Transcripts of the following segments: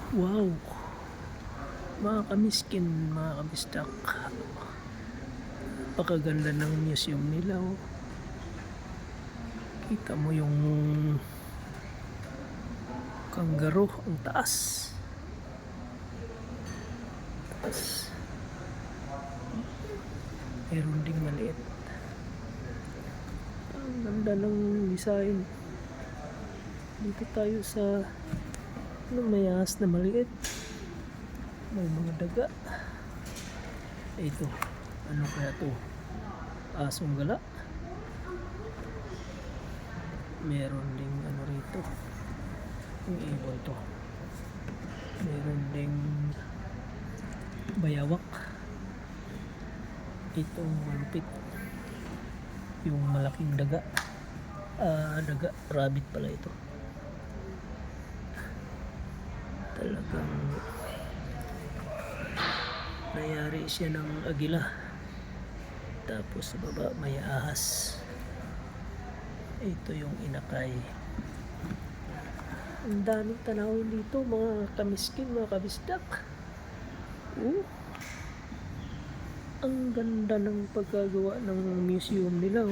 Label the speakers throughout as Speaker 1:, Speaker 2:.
Speaker 1: Wow! Mga kamiskin, mga kabistak. Napakaganda ng museum nila. Oh. Kita mo yung kangaroo, ang taas. Taas. Meron ding maliit. Ang ganda ng design. Dito tayo sa may ahas na maliit. May mga daga. Ito. Ano kaya to? Asong gala. Meron ding ano rito. Yung ibon to. Meron ding bayawak. Itong malupit. Yung malaking daga. Daga. Rabbit pala ito. Talagang nayari siya ng agila. Tapos sa baba may ahas. Ito yung inakay. Ang daming tanawin dito, mga kamiskin, mga kabisdak. Ang ganda ng pagkagawa ng museum nila.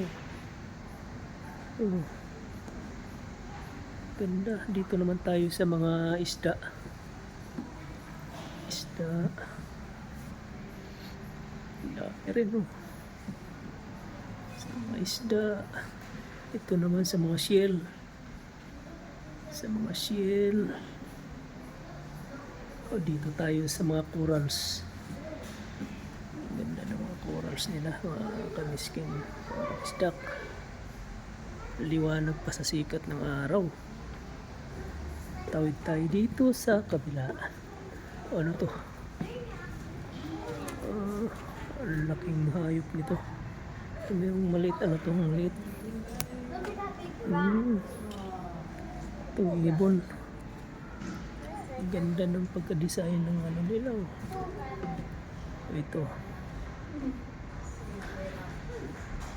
Speaker 1: Ganda. Dito naman tayo sa mga isda. Dami rin sa mga isda. Ito naman sa mga shell. Dito tayo sa mga corals. Ganda ng mga corals nila, mga kamiskin, mga isdak. Liwanag pa sa sikat ng araw. Tawid tayo dito sa kabila. Ano to? Ang laking hayop nito. Ito yung maliit. Ano to? Maliit. Ito ibon. Ang ganda ng pagka-design ng ano nila. Ito.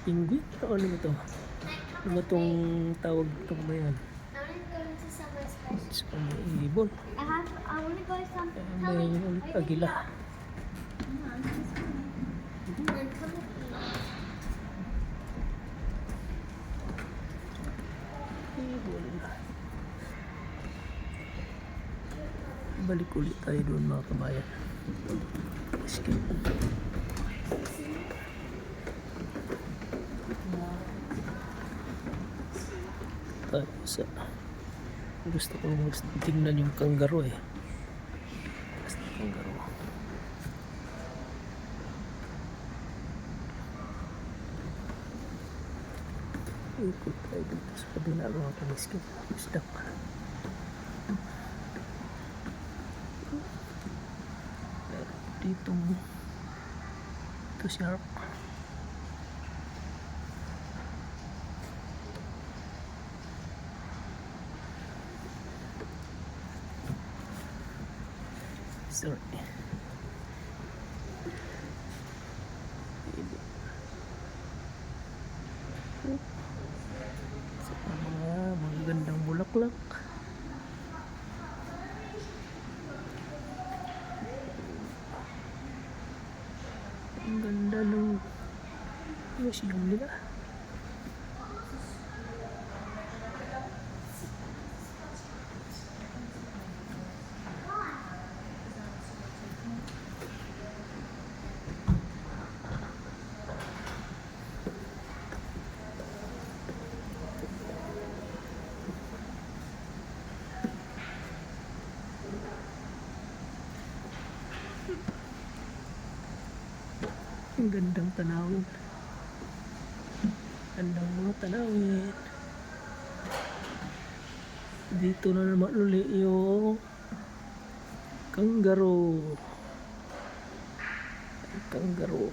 Speaker 1: Penguin? Ano ito? Ano itong tawag ito ba yan? It's may ibon. May agila. Ibon. Balik ulit tayo doon, mga kabayan. Escape. Tayo sa gusto kong tingnan yung kangaroo kangaroo. Ikot tayo dito sa kabila, mga kamiskin. Isdak. Dito shark. Sorry. Sa mga gandang bulaklak. Ang ganda ng museum nila. Ang gandang tanawin. Gandang mga tanawin. Dito na naman uli yung kangaroo. Kangaroo.